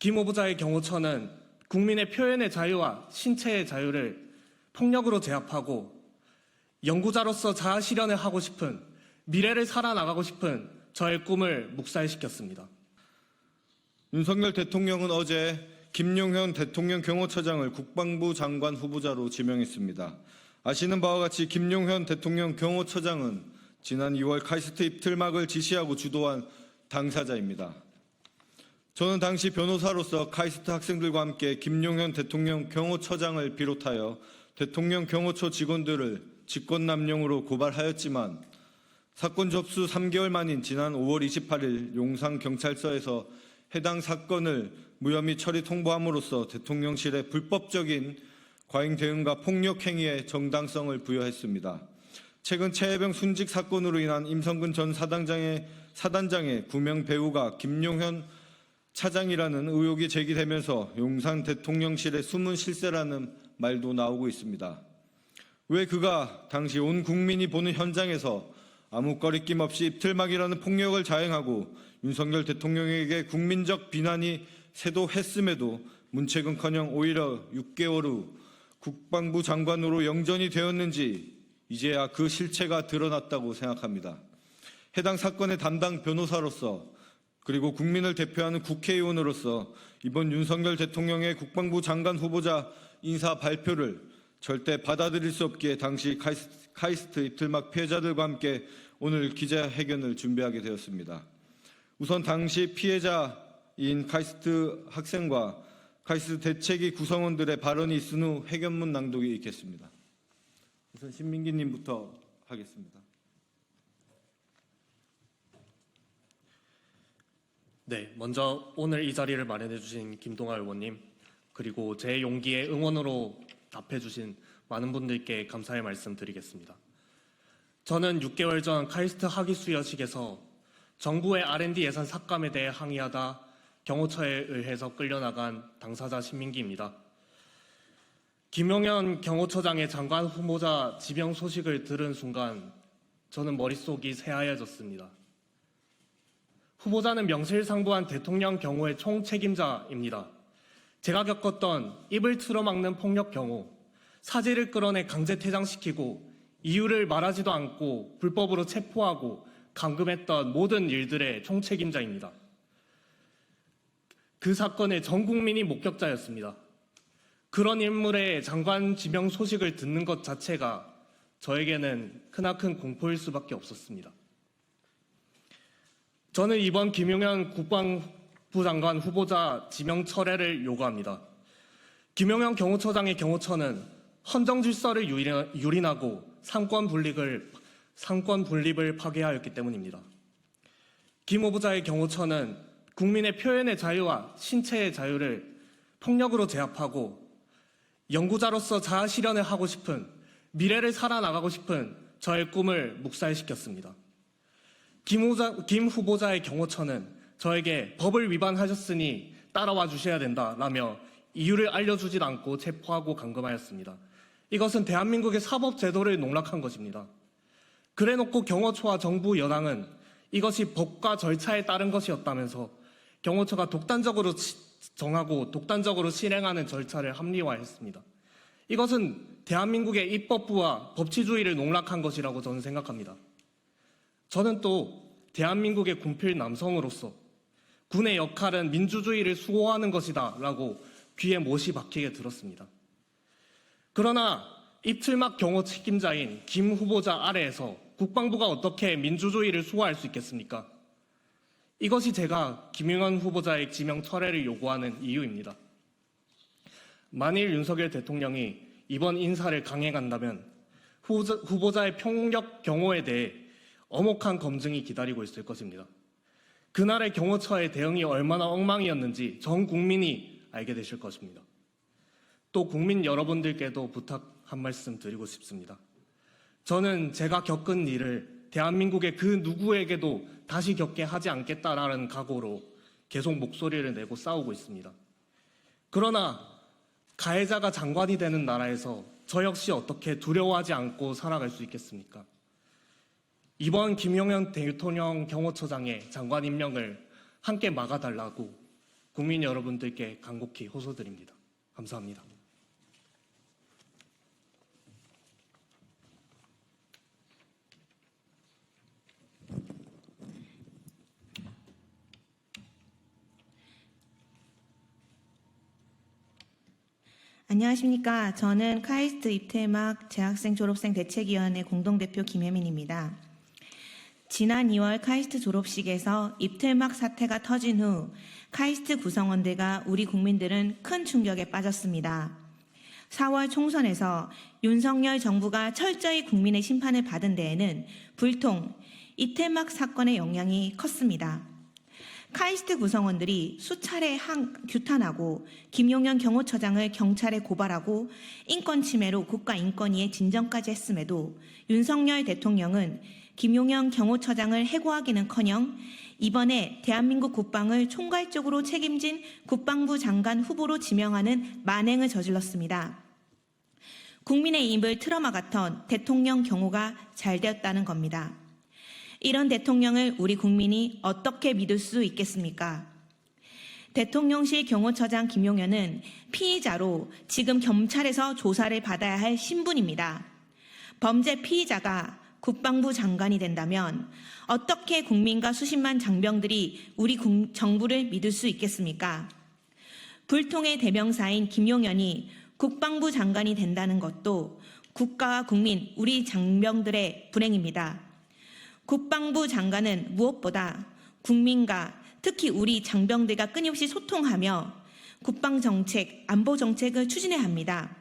김 후보자의 경호처는 국민의 표현의 자유와 신체의 자유를 폭력으로 제압하고 연구자로서 자아 실현을 하고 싶은, 미래를 살아나가고 싶은 저의 꿈을 묵살시켰습니다. 윤석열 대통령은 어제 김용현 대통령 경호처장을 국방부 장관 후보자로 지명했습니다. 아시는 바와 같이 김용현 대통령 경호처장은 지난 2월 카이스트 입틀막을 지시하고 주도한 당사자입니다. 저는 당시 변호사로서 카이스트 학생들과 함께 김용현 대통령 경호처장을 비롯하여 대통령 경호처 직원들을 직권남용으로 고발하였지만 사건 접수 3개월 만인 지난 5월 28일 용산경찰서에서 해당 사건을 무혐의 처리 통보함으로써 대통령실의 불법적인 과잉 대응과 폭력 행위에 정당성을 부여했습니다. 최근 최혜병 순직 사건으로 인한 임성근 전 사단장의 구명 배우가 김용현 차장이라는 의혹이 제기되면서 용산 대통령실의 숨은 실세라는 말도 나오고 있습니다. 왜 그가 당시 온 국민이 보는 현장에서 아무 거리낌 없이 입틀막이라는 폭력을 자행하고 윤석열 대통령에게 국민적 비난이 쇄도했음에도 문책은커녕 오히려 6개월 후 국방부 장관으로 영전이 되었는지 이제야 그 실체가 드러났다고 생각합니다. 해당 사건의 담당 변호사로서 그리고 국민을 대표하는 국회의원으로서 이번 윤석열 대통령의 국방부 장관 후보자 인사 발표를 절대 받아들일 수 없기에 당시 카이스트 입틀막 피해자들과 함께 오늘 기자회견을 준비하게 되었습니다. 우선 당시 피해자인 카이스트 학생과 카이스트 대책위 구성원들의 발언이 있은 후 회견문 낭독이 있겠습니다. 우선 신민기님부터 하겠습니다. 네, 먼저 오늘 이 자리를 마련해 주신 김동아 의원님, 그리고 제 용기에 응원으로 답해 주신 많은 분들께 감사의 말씀 드리겠습니다. 저는 6개월 전 카이스트 학위 수여식에서 정부의 R&D 예산 삭감에 대해 항의하다 경호처에 의해서 끌려나간 당사자 신민기입니다. 김용현 경호처장의 장관 후보자 지명 소식을 들은 순간 저는 머릿속이 새하얘졌습니다. 후보자는 명실상부한 대통령 경호의 총책임자입니다. 제가 겪었던 입을 틀어막는 폭력 경호, 사지를 끌어내 강제 퇴장시키고 이유를 말하지도 않고 불법으로 체포하고 감금했던 모든 일들의 총책임자입니다. 그 사건의 전 국민이 목격자였습니다. 그런 인물의 장관 지명 소식을 듣는 것 자체가 저에게는 크나큰 공포일 수밖에 없었습니다. 저는 이번 김용현 국방부 장관 후보자 지명 철회를 요구합니다. 김용현 경호처장의 경호처는 헌정 질서를 유린하고 상권 분립을 파괴하였기 때문입니다. 김 후보자의 경호처는 국민의 표현의 자유와 신체의 자유를 폭력으로 제압하고 연구자로서 자아 실현을 하고 싶은, 미래를 살아나가고 싶은 저의 꿈을 묵살시켰습니다. 김 후보자의 경호처는 저에게 법을 위반하셨으니 따라와 주셔야 된다라며 이유를 알려주질 않고 체포하고 감금하였습니다. 이것은 대한민국의 사법제도를 농락한 것입니다. 그래놓고 경호처와 정부 여당은 이것이 법과 절차에 따른 것이었다면서 경호처가 독단적으로 정하고 독단적으로 실행하는 절차를 합리화했습니다. 이것은 대한민국의 입법부와 법치주의를 농락한 것이라고 저는 생각합니다. 저는 또 대한민국의 군필 남성으로서 군의 역할은 민주주의를 수호하는 것이다 라고 귀에 못이 박히게 들었습니다. 그러나 입틀막 경호 책임자인 김 후보자 아래에서 국방부가 어떻게 민주주의를 수호할 수 있겠습니까? 이것이 제가 김용현 후보자의 지명 철회를 요구하는 이유입니다. 만일 윤석열 대통령이 이번 인사를 강행한다면 후보자의 폭력 경호에 대해 엄혹한 검증이 기다리고 있을 것입니다. 그날의 경호처의 대응이 얼마나 엉망이었는지 전 국민이 알게 되실 것입니다. 또 국민 여러분들께도 부탁 한 말씀 드리고 싶습니다. 저는 제가 겪은 일을 대한민국의 그 누구에게도 다시 겪게 하지 않겠다라는 각오로 계속 목소리를 내고 싸우고 있습니다. 그러나 가해자가 장관이 되는 나라에서 저 역시 어떻게 두려워하지 않고 살아갈 수 있겠습니까? 이번 김용현 대통령 경호처장의 장관 임명을 함께 막아달라고 국민 여러분들께 간곡히 호소드립니다. 감사합니다. 안녕하십니까. 저는 카이스트 입퇴막 재학생 졸업생 대책위원회 공동대표 김혜민입니다. 지난 2월 카이스트 졸업식에서 입퇴막 사태가 터진 후 카이스트 구성원들과 우리 국민들은 큰 충격에 빠졌습니다. 4월 총선에서 윤석열 정부가 철저히 국민의 심판을 받은 데에는 불통, 입퇴막 사건의 영향이 컸습니다. 카이스트 구성원들이 수차례 규탄하고 김용현 경호처장을 경찰에 고발하고 인권 침해로 국가인권위에 진정까지 했음에도 윤석열 대통령은 김용현 경호처장을 해고하기는커녕 이번에 대한민국 국방을 총괄적으로 책임진 국방부 장관 후보로 지명하는 만행을 저질렀습니다. 국민의 입을 틀어막았던 대통령 경호가 잘 되었다는 겁니다. 이런 대통령을 우리 국민이 어떻게 믿을 수 있겠습니까? 대통령실 경호처장 김용현은 피의자로 지금 경찰에서 조사를 받아야 할 신분입니다. 범죄 피의자가 국방부 장관이 된다면 어떻게 국민과 수십만 장병들이 우리 정부를 믿을 수 있겠습니까? 불통의 대명사인 김용현이 국방부 장관이 된다는 것도 국가와 국민, 우리 장병들의 불행입니다. 국방부 장관은 무엇보다 국민과 특히 우리 장병들과 끊임없이 소통하며 국방정책, 안보정책을 추진해야 합니다.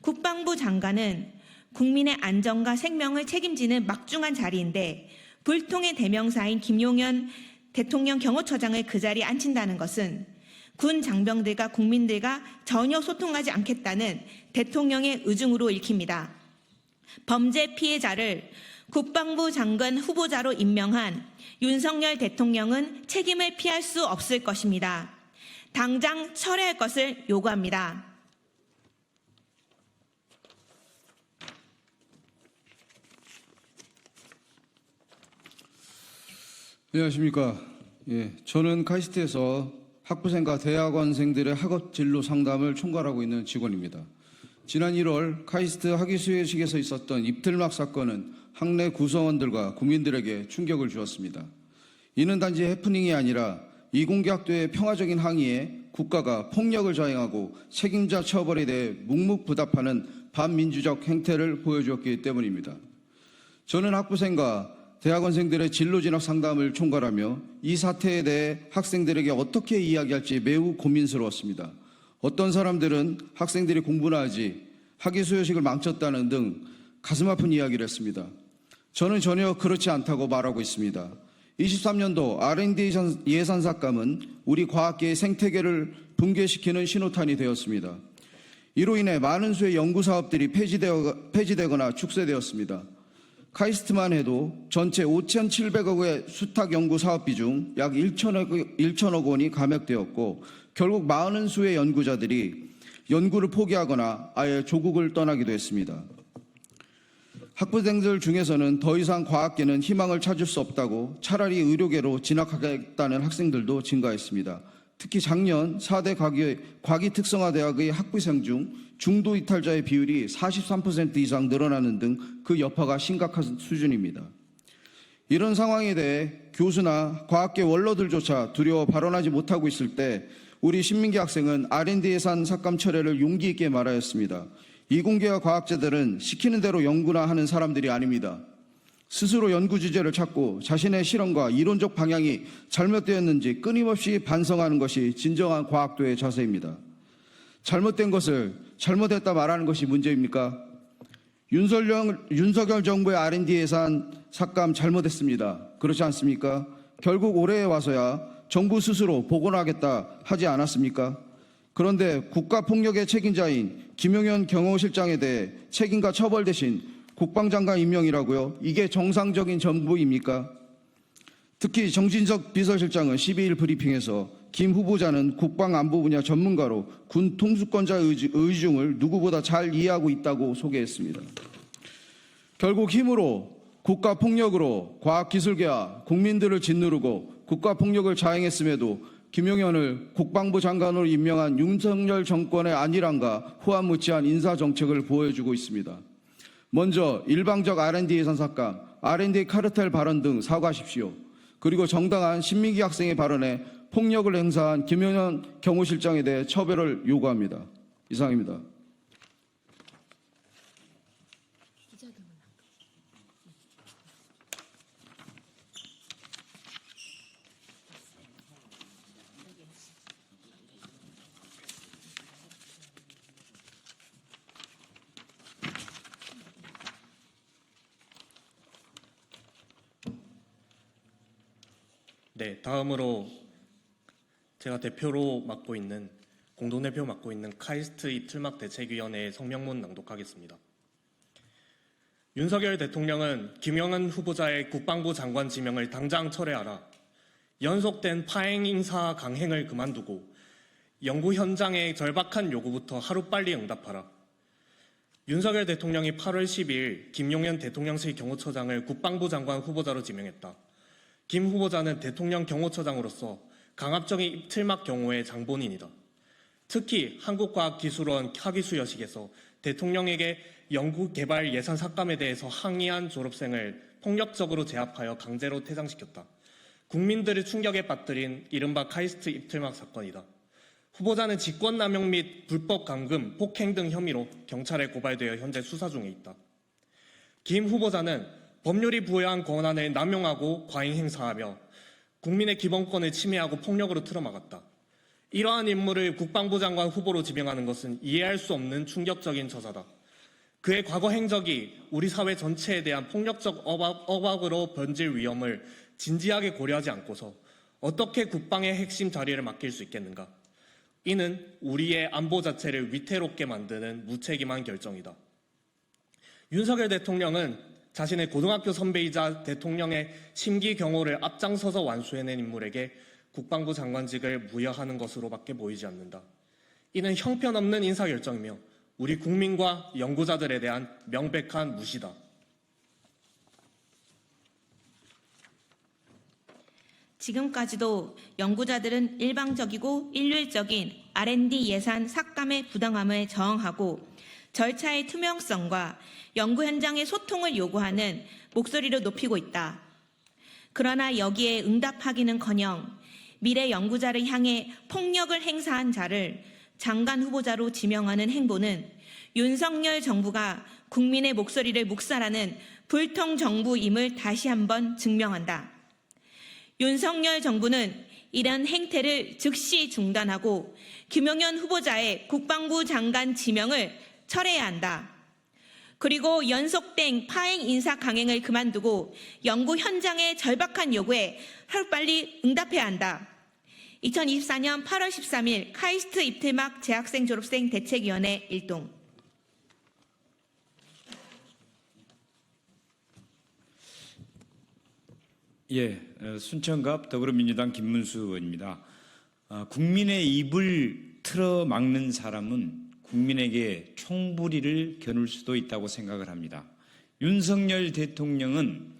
국방부 장관은 국민의 안전과 생명을 책임지는 막중한 자리인데 불통의 대명사인 김용현 대통령 경호처장을 그 자리에 앉힌다는 것은 군 장병들과 국민들과 전혀 소통하지 않겠다는 대통령의 의중으로 읽힙니다. 범죄 피해자를 국방부 장관 후보자로 임명한 윤석열 대통령은 책임을 피할 수 없을 것입니다. 당장 철회할 것을 요구합니다. 안녕하십니까. 저는 카이스트에서 학부생과 대학원생들의 학업 진로 상담을 총괄하고 있는 직원입니다. 지난 1월 카이스트 학위수여식에서 있었던 입틀막 사건은 학내 구성원들과 국민들에게 충격을 주었습니다. 이는 단지 해프닝이 아니라 이공계학도의 평화적인 항의에 국가가 폭력을 자행하고 책임자 처벌에 대해 묵묵부답하는 반민주적 행태를 보여주었기 때문입니다. 저는 학부생과 대학원생들의 진로진학 상담을 총괄하며 이 사태에 대해 학생들에게 어떻게 이야기할지 매우 고민스러웠습니다. 어떤 사람들은 학생들이 공부나 하지 학위수여식을 망쳤다는 등 가슴 아픈 이야기를 했습니다. 저는 전혀 그렇지 않다고 말하고 있습니다. 23년도 R&D 예산 삭감은 우리 과학계의 생태계를 붕괴시키는 신호탄이 되었습니다. 이로 인해 많은 수의 연구사업들이 폐지되거나 축소되었습니다. 카이스트만 해도 전체 5,700억의 수탁 연구 사업비 중 약 1천억 원이 감액되었고 결국 많은 수의 연구자들이 연구를 포기하거나 아예 조국을 떠나기도 했습니다. 학부생들 중에서는 더 이상 과학계는 희망을 찾을 수 없다고 차라리 의료계로 진학하겠다는 학생들도 증가했습니다. 특히 작년 4대 과기특성화대학의 학부생 중 중도 이탈자의 비율이 43% 이상 늘어나는 등 그 여파가 심각한 수준입니다. 이런 상황에 대해 교수나 과학계 원로들조차 두려워 발언하지 못하고 있을 때 우리 신민기 학생은 R&D 예산 삭감 철회를 용기 있게 말하였습니다. 이공계와 과학자들은 시키는 대로 연구나 하는 사람들이 아닙니다. 스스로 연구 주제를 찾고 자신의 실험과 이론적 방향이 잘못되었는지 끊임없이 반성하는 것이 진정한 과학도의 자세입니다. 잘못된 것을 잘못했다 말하는 것이 문제입니까? 윤석열 정부의 R&D 예산 삭감 잘못했습니다. 그렇지 않습니까? 결국 올해에 와서야 정부 스스로 복원하겠다 하지 않았습니까? 그런데 국가폭력의 책임자인 김용현 경호실장에 대해 책임과 처벌 대신 국방장관 임명이라고요? 이게 정상적인 정부입니까? 특히 정진석 비서실장은 12일 브리핑에서 김 후보자는 국방안보 분야 전문가로 군 통수권자의 의중을 누구보다 잘 이해하고 있다고 소개했습니다. 결국 힘으로 국가폭력으로 과학기술계와 국민들을 짓누르고 국가폭력을 자행했음에도 김용현을 국방부 장관으로 임명한 윤석열 정권의 안일함과 후한무치한 인사정책을 보여주고 있습니다. 먼저 일방적 R&D 예산 삭감, R&D 카르텔 발언 등 사과하십시오. 그리고 정당한 신민기 학생의 발언에 폭력을 행사한 김용현 경호실장에 대해 처벌을 요구합니다. 이상입니다. 네, 다음으로 제가 공동대표 맡고 있는 카이스트 입틀막 대책위원회의 성명문 낭독하겠습니다. 윤석열 대통령은 김영은 후보자의 국방부 장관 지명을 당장 철회하라. 연속된 파행 인사 강행을 그만두고 연구 현장의 절박한 요구부터 하루빨리 응답하라. 윤석열 대통령이 8월 12일 김용현 대통령실 경호처장을 국방부 장관 후보자로 지명했다. 김 후보자는 대통령 경호처장으로서 강압적인 입틀막 경호의 장본인이다. 특히 한국과학기술원 학위수여식에서 대통령에게 연구개발 예산 삭감에 대해서 항의한 졸업생을 폭력적으로 제압하여 강제로 퇴장시켰다. 국민들을 충격에 빠뜨린 이른바 카이스트 입틀막 사건이다. 후보자는 직권남용 및 불법 감금, 폭행 등 혐의로 경찰에 고발되어 현재 수사 중에 있다. 김 후보자는 법률이 부여한 권한을 남용하고 과잉 행사하며 국민의 기본권을 침해하고 폭력으로 틀어막았다. 이러한 인물을 국방부 장관 후보로 지명하는 것은 이해할 수 없는 충격적인 처사다. 그의 과거 행적이 우리 사회 전체에 대한 폭력적 억압으로 번질 위험을 진지하게 고려하지 않고서 어떻게 국방의 핵심 자리를 맡길 수 있겠는가? 이는 우리의 안보 자체를 위태롭게 만드는 무책임한 결정이다. 윤석열 대통령은 자신의 고등학교 선배이자 대통령의 심기 경호를 앞장서서 완수해낸 인물에게 국방부 장관직을 부여하는 것으로밖에 보이지 않는다. 이는 형편없는 인사결정이며 우리 국민과 연구자들에 대한 명백한 무시다. 지금까지도 연구자들은 일방적이고 일률적인 R&D 예산 삭감의 부당함을 저항하고 절차의 투명성과 연구 현장의 소통을 요구하는 목소리를 높이고 있다. 그러나 여기에 응답하기는커녕 미래 연구자를 향해 폭력을 행사한 자를 장관 후보자로 지명하는 행보는 윤석열 정부가 국민의 목소리를 묵살하는 불통 정부임을 다시 한번 증명한다. 윤석열 정부는 이런 행태를 즉시 중단하고 김용현 후보자의 국방부 장관 지명을 철회해야 한다. 그리고 연속된 파행 인사 강행을 그만두고 연구 현장의 절박한 요구에 하루빨리 응답해야 한다. 2024년 8월 13일 카이스트 입틀막 재학생 졸업생 대책위원회 1동. 순천갑 더불어민주당 김문수 의원입니다. 국민의 입을 틀어막는 사람은 국민에게 총부리를 겨눌 수도 있다고 생각을 합니다. 윤석열 대통령은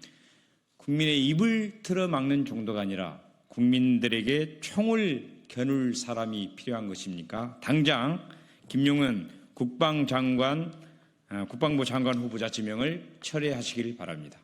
국민의 입을 틀어막는 정도가 아니라 국민들에게 총을 겨눌 사람이 필요한 것입니까? 당장 김용은 국방부 장관 후보자 지명을 철회하시길 바랍니다.